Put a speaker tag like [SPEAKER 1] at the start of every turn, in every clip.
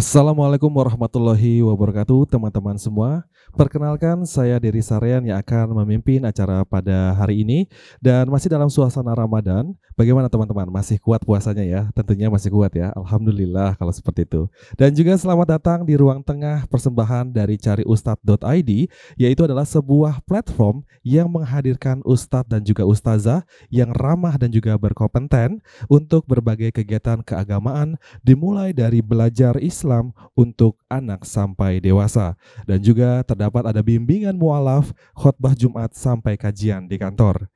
[SPEAKER 1] Assalamualaikum warahmatullahi wabarakatuh, teman-teman semua. Perkenalkan, saya Dery Sarean yang akan memimpin acara pada hari ini dan masih dalam suasana Ramadan. Bagaimana teman-teman? Masih kuat puasanya ya? Tentunya masih kuat ya. Alhamdulillah kalau seperti itu. Dan juga selamat datang di ruang tengah persembahan dari cariustad.id, yaitu adalah sebuah platform yang menghadirkan ustadz dan juga ustazah yang ramah dan juga berkompeten untuk berbagai kegiatan keagamaan, dimulai dari belajar Islam untuk anak sampai dewasa. Dan juga terdapat ada bimbingan mualaf, khotbah Jumat sampai kajian di kantor.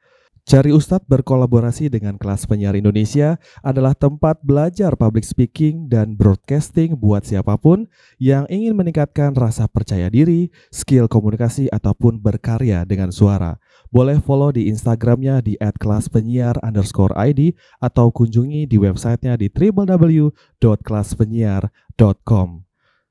[SPEAKER 1] Cari Ustadz berkolaborasi dengan Kelas Penyiar Indonesia adalah tempat belajar public speaking dan broadcasting buat siapapun yang ingin meningkatkan rasa percaya diri, skill komunikasi, ataupun berkarya dengan suara. Boleh follow di Instagramnya di @kelaspenyiar_id atau kunjungi di websitenya di www.kelaspenyiar.com.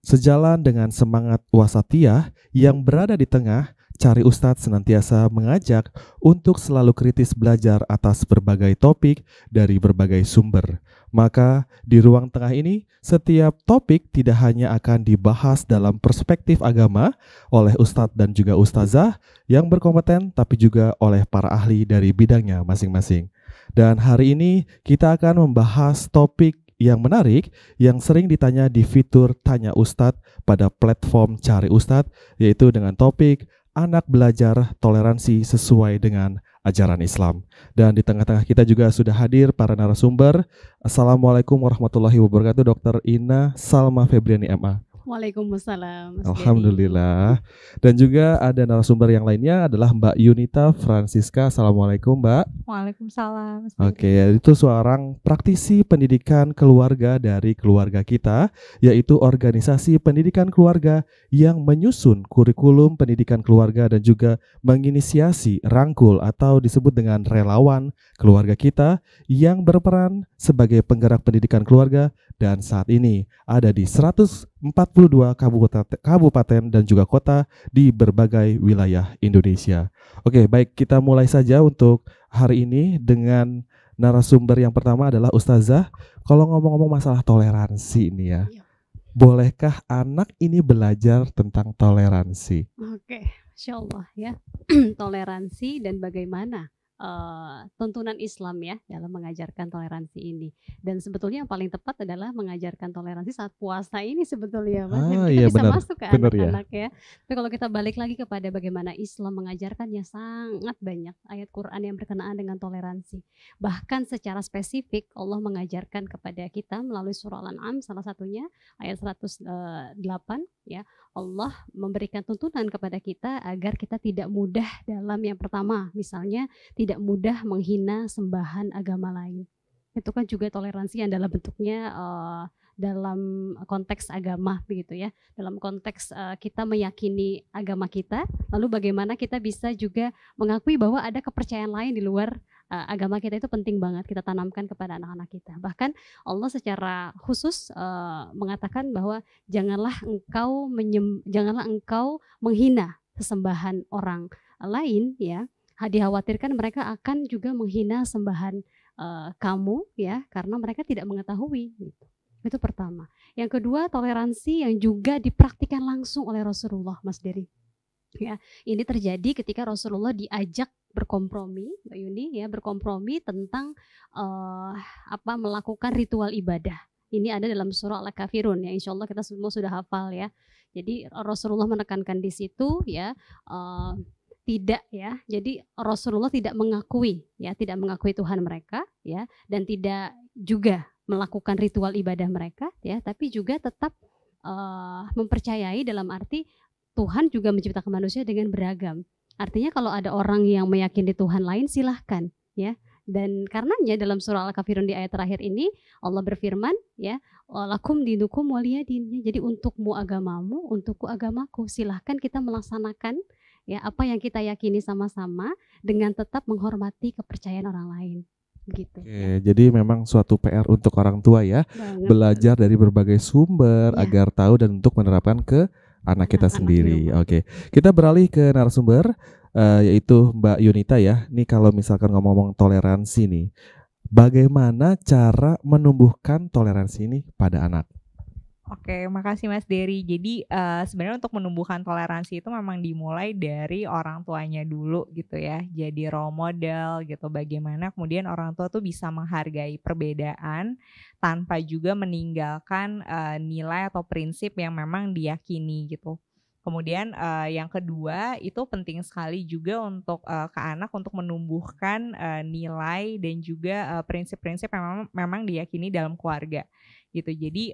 [SPEAKER 1] Sejalan dengan semangat wasatiyah yang berada di tengah, Cari Ustadz senantiasa mengajak untuk selalu kritis belajar atas berbagai topik dari berbagai sumber. Maka di ruang tengah ini, setiap topik tidak hanya akan dibahas dalam perspektif agama oleh ustadz dan juga ustazah yang berkompeten, tapi juga oleh para ahli dari bidangnya masing-masing. Dan hari ini kita akan membahas topik yang menarik yang sering ditanya di fitur Tanya Ustadz pada platform Cari Ustadz, yaitu dengan topik anak belajar toleransi sesuai dengan ajaran Islam. Dan di tengah-tengah kita juga sudah hadir para narasumber. Assalamualaikum warahmatullahi wabarakatuh, Dr. Ina Salma Febriani MA.
[SPEAKER 2] Waalaikumsalam, Mas
[SPEAKER 1] Alhamdulillah. Dan juga ada narasumber yang lainnya adalah Mbak Yunita Francisca. Assalamualaikum, Mbak.
[SPEAKER 2] Waalaikumsalam, Mas
[SPEAKER 1] Oke, itu seorang praktisi pendidikan keluarga dari keluarga kita, yaitu organisasi pendidikan keluarga yang menyusun kurikulum pendidikan keluarga dan juga menginisiasi rangkul atau disebut dengan relawan keluarga kita yang berperan sebagai penggerak pendidikan keluarga dan saat ini ada di 142 kabupaten dan juga kota di berbagai wilayah Indonesia. Oke, baik, kita mulai saja untuk hari ini dengan narasumber yang pertama adalah Ustazah. Kalau ngomong-ngomong masalah toleransi ini ya, bolehkah anak ini belajar tentang toleransi?
[SPEAKER 2] Oke, Masya Allah ya. Toleransi dan bagaimana tuntunan Islam ya dalam mengajarkan toleransi ini. Dan sebetulnya yang paling tepat adalah mengajarkan toleransi saat puasa ini sebetulnya, Mas. Kita
[SPEAKER 1] Iya,
[SPEAKER 2] bisa
[SPEAKER 1] benar.
[SPEAKER 2] masuk ke
[SPEAKER 1] Benar ya.
[SPEAKER 2] anak-anak ya. Tapi kalau kita balik lagi kepada bagaimana Islam mengajarkannya, sangat banyak ayat Quran yang berkenaan dengan toleransi. Bahkan secara spesifik Allah mengajarkan kepada kita melalui surah Al-An'am, salah satunya ayat 108 ya. Allah memberikan tuntunan kepada kita agar kita tidak mudah dalam yang pertama, misalnya tidak mudah menghina sembahan agama lain. Itu kan juga toleransi yang dalam bentuknya dalam konteks agama begitu ya. Dalam konteks kita meyakini agama kita, lalu bagaimana kita bisa juga mengakui bahwa ada kepercayaan lain di luar agama kita. Itu penting banget kita tanamkan kepada anak-anak kita. Bahkan Allah secara khusus mengatakan bahwa janganlah engkau menghina sesembahan orang lain ya. Dikhawatirkan mereka akan juga menghina sembahan kamu ya, karena mereka tidak mengetahui gitu. Itu pertama. Yang kedua, toleransi yang juga dipraktikkan langsung oleh Rasulullah, Mas Dery. Ya, ini terjadi ketika Rasulullah diajak berkompromi, Mbak Yuni ya, berkompromi tentang melakukan ritual ibadah. Ini ada dalam surah Al-Kafirun ya, insya Allah kita semua sudah hafal ya. Jadi Rasulullah menekankan di situ ya, tidak ya. Jadi Rasulullah tidak mengakui Tuhan mereka ya, dan tidak juga melakukan ritual ibadah mereka ya, tapi juga tetap mempercayai dalam arti Tuhan juga menciptakan manusia dengan beragam. Artinya kalau ada orang yang meyakini Tuhan lain silahkan ya. Dan karenanya dalam surah Al-Kafirun di ayat terakhir ini Allah berfirman ya, lakum dinukum waliyadin. Jadi untukmu agamamu, untukku agamaku. Silahkan kita melaksanakan ya apa yang kita yakini sama-sama dengan tetap menghormati kepercayaan orang lain. Gitu.
[SPEAKER 1] Oke, jadi memang suatu PR untuk orang tua ya, belajar dari berbagai sumber agar tahu dan untuk menerapkan ke anak kita sendiri. Oke, kita beralih ke narasumber yaitu Mbak Yunita ya. Nih kalau misalkan ngomong-ngomong toleransi nih, bagaimana cara menumbuhkan toleransi ini pada anak?
[SPEAKER 3] Oke, makasih Mas Dery. Jadi, sebenarnya untuk menumbuhkan toleransi itu memang dimulai dari orang tuanya dulu gitu ya. Jadi role model gitu, bagaimana kemudian orang tua tuh bisa menghargai perbedaan tanpa juga meninggalkan, nilai atau prinsip yang memang diyakini gitu. Kemudian, yang kedua itu penting sekali juga untuk, ke anak untuk menumbuhkan, nilai dan juga, prinsip-prinsip yang memang diyakini dalam keluarga. Gitu. Jadi,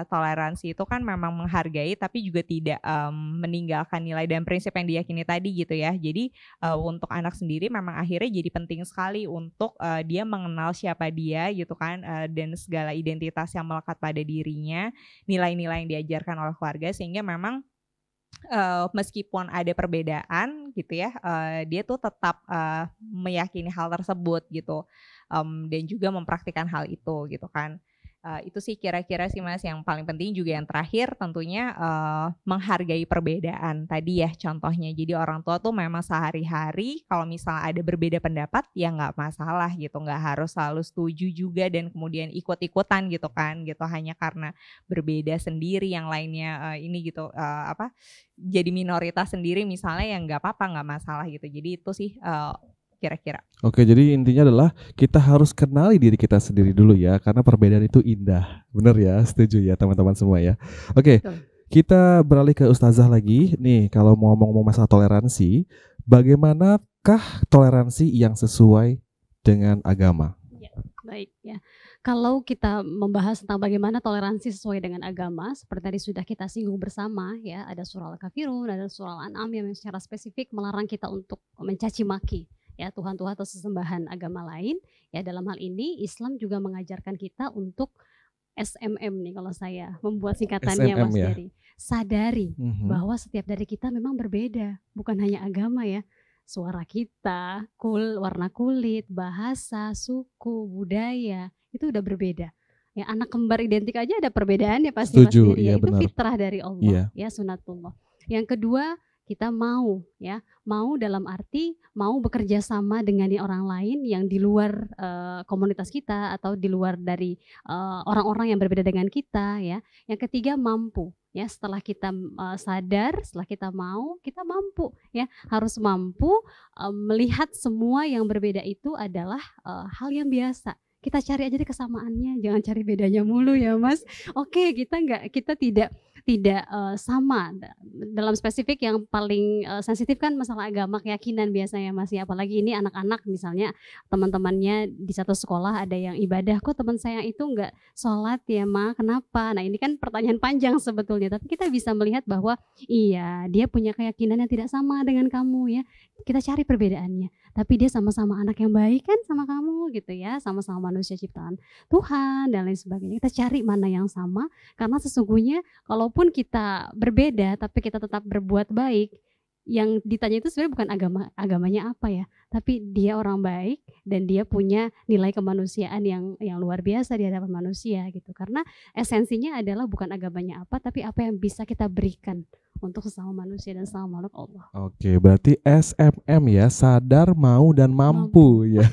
[SPEAKER 3] toleransi itu kan memang menghargai tapi juga tidak, meninggalkan nilai dan prinsip yang diyakini tadi gitu ya. Jadi, untuk anak sendiri memang akhirnya jadi penting sekali untuk, dia mengenal siapa dia gitu kan, dan segala identitas yang melekat pada dirinya, nilai-nilai yang diajarkan oleh keluarga sehingga memang, meskipun ada perbedaan gitu ya, dia tuh tetap, meyakini hal tersebut gitu, dan juga mempraktikkan hal itu gitu kan. Itu sih kira-kira sih Mas yang paling penting juga yang terakhir tentunya, menghargai perbedaan tadi ya contohnya. Jadi orang tua tuh memang sehari-hari kalau misalnya ada berbeda pendapat ya nggak masalah gitu, nggak harus selalu setuju juga dan kemudian ikut-ikutan gitu kan gitu, hanya karena berbeda sendiri yang lainnya, ini gitu, jadi minoritas sendiri misalnya ya nggak apa-apa, nggak masalah gitu. Jadi itu sih, kira-kira.
[SPEAKER 1] Oke, jadi intinya adalah kita harus kenali diri kita sendiri dulu ya, karena perbedaan itu indah. Bener ya, setuju ya teman-teman semua ya. Oke,
[SPEAKER 2] Betul.
[SPEAKER 1] kita beralih ke Ustazah lagi. Nih, kalau mau ngomong masalah toleransi, bagaimanakah toleransi yang sesuai dengan agama?
[SPEAKER 2] Ya, baik ya. Kalau kita membahas tentang bagaimana toleransi sesuai dengan agama, seperti tadi sudah kita singgung bersama ya, ada surah Al-Kafirun, ada surah Al-An'am yang secara spesifik melarang kita untuk mencaci maki ya Tuhan-Tuhan atau sesembahan agama lain. Ya dalam hal ini Islam juga mengajarkan kita untuk SMM nih kalau saya membuat singkatannya
[SPEAKER 1] SMM
[SPEAKER 2] Mas
[SPEAKER 1] ya.
[SPEAKER 2] Dery. Sadari
[SPEAKER 1] Mhm.
[SPEAKER 2] bahwa setiap dari kita memang berbeda, bukan hanya agama ya. Suara kita, warna kulit, bahasa, suku, budaya, itu udah berbeda. Ya, anak kembar identik aja ada perbedaannya pasti Mas
[SPEAKER 1] Setuju,
[SPEAKER 2] Dery ya.
[SPEAKER 1] iya
[SPEAKER 2] Itu
[SPEAKER 1] benar.
[SPEAKER 2] fitrah dari Allah,
[SPEAKER 1] Iya.
[SPEAKER 2] ya sunatullah. Yang kedua, kita mau ya, mau dalam arti mau bekerja sama dengan orang lain yang di luar komunitas kita atau di luar dari orang-orang yang berbeda dengan kita ya. Yang ketiga mampu ya, setelah kita sadar, setelah kita mau, kita mampu ya, harus mampu melihat semua yang berbeda itu adalah hal yang biasa. Kita cari aja deh kesamaannya, jangan cari bedanya mulu ya Mas. Oke, kita tidak sama dalam spesifik yang paling sensitif kan masalah agama keyakinan biasanya Mas ya, apalagi ini anak-anak misalnya teman-temannya di satu sekolah ada yang ibadah, kok teman saya itu enggak sholat ya Ma, kenapa? Nah ini kan pertanyaan panjang sebetulnya, tapi kita bisa melihat bahwa iya dia punya keyakinan yang tidak sama dengan kamu ya, kita cari perbedaannya, tapi dia sama-sama anak yang baik kan sama kamu gitu ya, sama-sama manusia ciptaan Tuhan dan lain sebagainya, kita cari mana yang sama, karena sesungguhnya kalaupun kita berbeda tapi kita tetap berbuat baik, yang ditanya itu sebenarnya bukan agamanya apa ya, tapi dia orang baik dan dia punya nilai kemanusiaan yang luar biasa di hadapan manusia gitu. Karena esensinya adalah bukan agamanya apa, tapi apa yang bisa kita berikan untuk sesama manusia dan sesama makhluk Allah.
[SPEAKER 1] Oke, berarti SMM ya, sadar, mau dan mampu ya.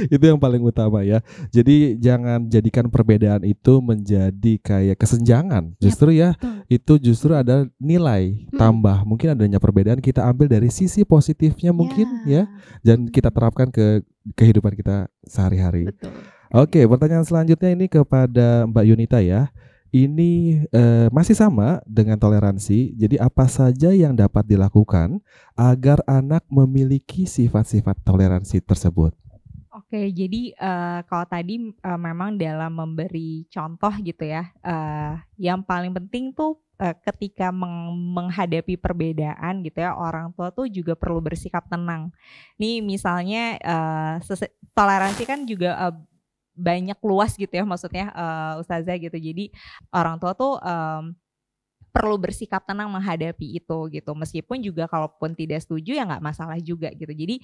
[SPEAKER 1] Itu yang paling utama ya. Jadi jangan jadikan perbedaan itu menjadi kayak kesenjangan. Justru ya,
[SPEAKER 2] betul.
[SPEAKER 1] itu justru ada nilai tambah. Mungkin adanya perbedaan kita ambil dari sisi positifnya mungkin ya, dan kita terapkan ke kehidupan kita sehari-hari.
[SPEAKER 2] Betul.
[SPEAKER 1] Oke, pertanyaan selanjutnya ini kepada Mbak Yunita ya. Ini masih sama dengan toleransi. Jadi apa saja yang dapat dilakukan agar anak memiliki sifat-sifat toleransi tersebut?
[SPEAKER 3] Oke, jadi, kalau tadi, memang dalam memberi contoh gitu ya, yang paling penting tuh, ketika menghadapi perbedaan gitu ya, orang tua tuh juga perlu bersikap tenang. Nih misalnya, toleransi kan juga, banyak luas gitu ya maksudnya, Ustazah gitu. Jadi orang tua tuh, perlu bersikap tenang menghadapi itu gitu, meskipun juga kalaupun tidak setuju ya nggak masalah juga gitu. Jadi,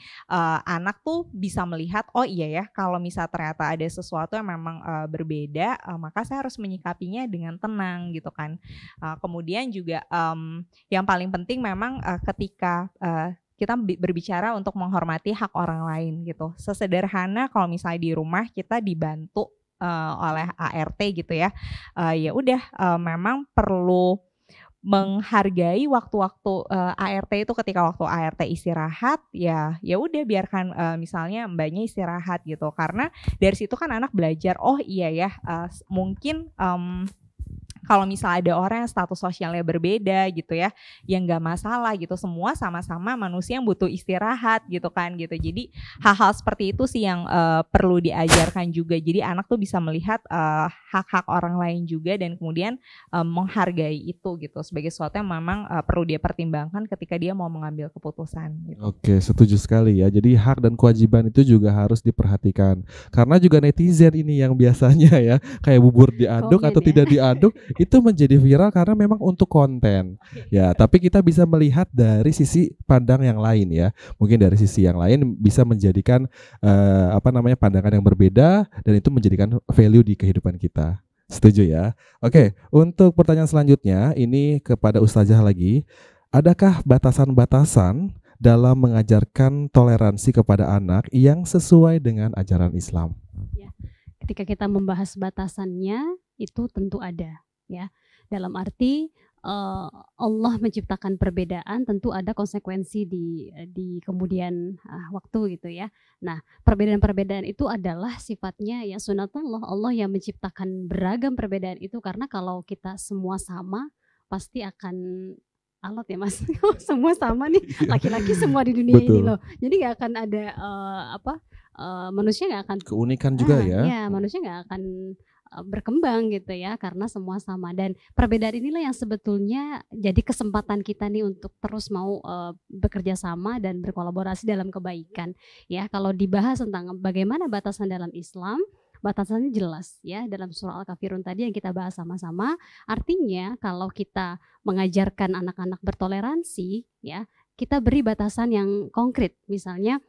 [SPEAKER 3] anak tuh bisa melihat, oh iya ya kalau misal ternyata ada sesuatu yang memang, berbeda, maka saya harus menyikapinya dengan tenang gitu kan. Kemudian juga, yang paling penting memang, ketika, kita berbicara untuk menghormati hak orang lain gitu. Sesederhana kalau misalnya di rumah kita dibantu oleh ART gitu ya. Ya udah memang perlu menghargai waktu-waktu ART itu, ketika waktu ART istirahat ya udah biarkan misalnya mbaknya istirahat gitu, karena dari situ kan anak belajar, oh iya ya mungkin kalau misalnya ada orang yang status sosialnya berbeda gitu ya, yang nggak masalah gitu, semua sama-sama manusia yang butuh istirahat gitu kan gitu. Jadi hal-hal seperti itu sih yang perlu diajarkan juga. Jadi anak tuh bisa melihat hak-hak orang lain juga, dan kemudian menghargai itu gitu sebagai sesuatu yang memang perlu dia pertimbangkan ketika dia mau mengambil keputusan gitu.
[SPEAKER 1] Oke, setuju sekali ya. Jadi hak dan kewajiban itu juga harus diperhatikan. Karena juga netizen ini yang biasanya ya kayak bubur diaduk atau tidak diaduk itu menjadi viral karena memang untuk konten. Ya, tapi kita bisa melihat dari sisi pandang yang lain ya. Mungkin dari sisi yang lain bisa menjadikan pandangan yang berbeda, dan itu menjadikan value di kehidupan kita. Setuju ya? Oke, untuk pertanyaan selanjutnya ini kepada Ustazah lagi. Adakah batasan-batasan dalam mengajarkan toleransi kepada anak yang sesuai dengan ajaran Islam?
[SPEAKER 2] Ya, ketika kita membahas batasannya itu tentu ada ya. Dalam arti Allah menciptakan perbedaan, tentu ada konsekuensi di kemudian waktu gitu ya. Nah, perbedaan-perbedaan itu adalah sifatnya ya sunatullah, Allah yang menciptakan beragam perbedaan itu, karena kalau kita semua sama pasti akan alat ya Mas. Semua sama nih, laki-laki semua di dunia ini loh. Jadi nggak akan ada manusia nggak akan
[SPEAKER 1] keunikan juga ya.
[SPEAKER 2] Ya, manusia nggak akan berkembang gitu ya, karena semua sama. Dan perbedaan inilah yang sebetulnya jadi kesempatan kita nih untuk terus mau bekerja sama dan berkolaborasi dalam kebaikan ya. Kalau dibahas tentang bagaimana batasan dalam Islam, batasannya jelas ya dalam surah Al-Kafirun tadi yang kita bahas sama-sama. Artinya kalau kita mengajarkan anak-anak bertoleransi ya, kita beri batasan yang konkret. Misalnya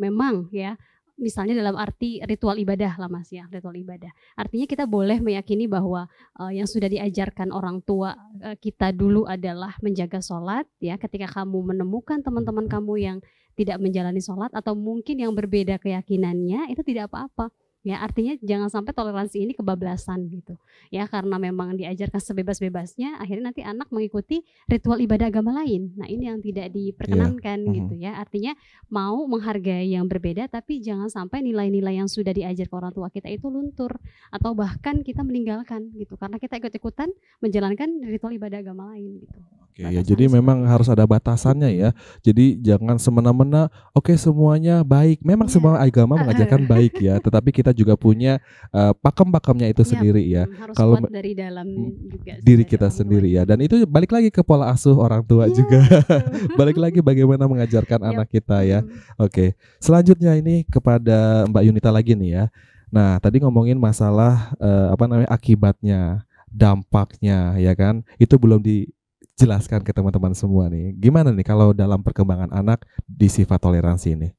[SPEAKER 2] memang ya, misalnya dalam arti ritual ibadah lah Mas ya, ritual ibadah. Artinya kita boleh meyakini bahwa yang sudah diajarkan orang tua kita dulu adalah menjaga sholat ya. Ketika kamu menemukan teman-teman kamu yang tidak menjalani sholat atau mungkin yang berbeda keyakinannya, itu tidak apa-apa. Ya, artinya jangan sampai toleransi ini kebablasan gitu. Ya, karena memang diajarkan sebebas-bebasnya, akhirnya nanti anak mengikuti ritual ibadah agama lain. Nah, ini yang tidak diperkenankan gitu ya. Artinya mau menghargai yang berbeda, tapi jangan sampai nilai-nilai yang sudah diajarkan orang tua kita itu luntur atau bahkan kita meninggalkan gitu, karena kita ikut-ikutan menjalankan ritual ibadah agama lain gitu.
[SPEAKER 1] Oke, ya jadi memang harus ada batasannya ya. Jadi jangan semena-mena oke semuanya baik. Memang semua agama mengajarkan baik ya, tetapi kita juga punya pakem-pakemnya itu sendiri ya.
[SPEAKER 2] Harus kalau kuat dari dalam juga
[SPEAKER 1] diri kita sendiri ya. Dan itu balik lagi ke pola asuh orang tua juga. Balik lagi bagaimana mengajarkan anak kita ya. Oke. Selanjutnya ini kepada Mbak Yunita lagi nih ya. Nah, tadi ngomongin masalah akibatnya, dampaknya ya kan. Itu belum dijelaskan ke teman-teman semua nih. Gimana nih kalau dalam perkembangan anak di sifat toleransi ini?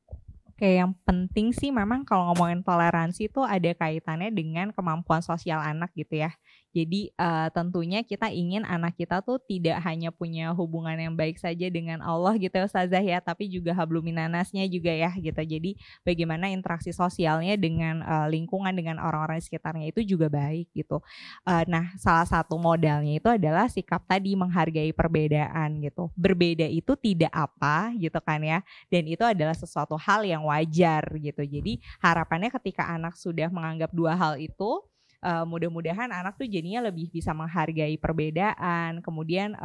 [SPEAKER 3] Oke, yang penting sih memang kalau ngomongin toleransi itu ada kaitannya dengan kemampuan sosial anak gitu ya. Jadi tentunya kita ingin anak kita tuh tidak hanya punya hubungan yang baik saja dengan Allah gitu ya Ustazah ya, tapi juga habluminanasnya juga ya gitu. Jadi bagaimana interaksi sosialnya dengan lingkungan, dengan orang-orang di sekitarnya itu juga baik gitu. Nah, salah satu modalnya itu adalah sikap tadi, menghargai perbedaan gitu. Berbeda itu tidak apa gitu kan ya, dan itu adalah sesuatu hal yang wajar gitu. Jadi harapannya ketika anak sudah menganggap dua hal itu, mudah-mudahan anak tuh jadinya lebih bisa menghargai perbedaan. Kemudian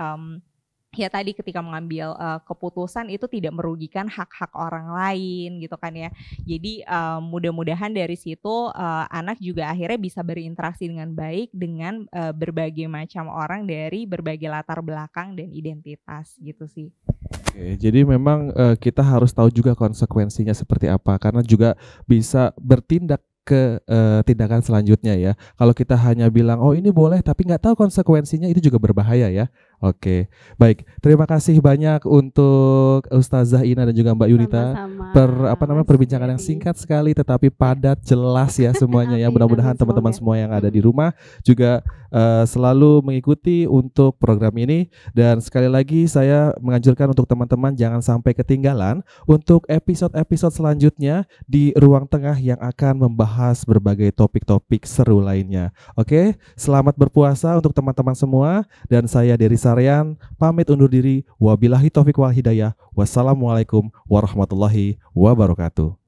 [SPEAKER 3] ya tadi ketika mengambil keputusan itu tidak merugikan hak-hak orang lain gitu kan ya. Jadi mudah-mudahan dari situ anak juga akhirnya bisa berinteraksi dengan baik dengan berbagai macam orang dari berbagai latar belakang dan identitas gitu sih.
[SPEAKER 1] Oke, jadi memang kita harus tahu juga konsekuensinya seperti apa, karena juga bisa bertindak ke tindakan selanjutnya ya. Kalau kita hanya bilang oh ini boleh tapi nggak tahu konsekuensinya, itu juga berbahaya ya. Oke, baik. Terima kasih banyak untuk Ustazah Ina dan juga Mbak Yunita
[SPEAKER 2] Sama-sama, Mas
[SPEAKER 1] perbincangan yang
[SPEAKER 2] Dery.
[SPEAKER 1] singkat sekali tetapi
[SPEAKER 2] Ya.
[SPEAKER 1] padat, jelas ya semuanya ya.
[SPEAKER 2] Amin,
[SPEAKER 1] Mudah-mudahan
[SPEAKER 2] amin,
[SPEAKER 1] teman-teman
[SPEAKER 2] semoga.
[SPEAKER 1] semua yang ada di rumah juga selalu mengikuti untuk program ini, dan sekali lagi saya menganjurkan untuk teman-teman jangan sampai ketinggalan untuk episode-episode selanjutnya di Ruang Tengah yang akan membahas berbagai topik-topik seru lainnya. Oke, selamat berpuasa untuk teman-teman semua. Dan saya Dery Sarean pamit undur diri. Wabillahi taufik wal hidayah. Wassalamualaikum warahmatullahi wabarakatuh.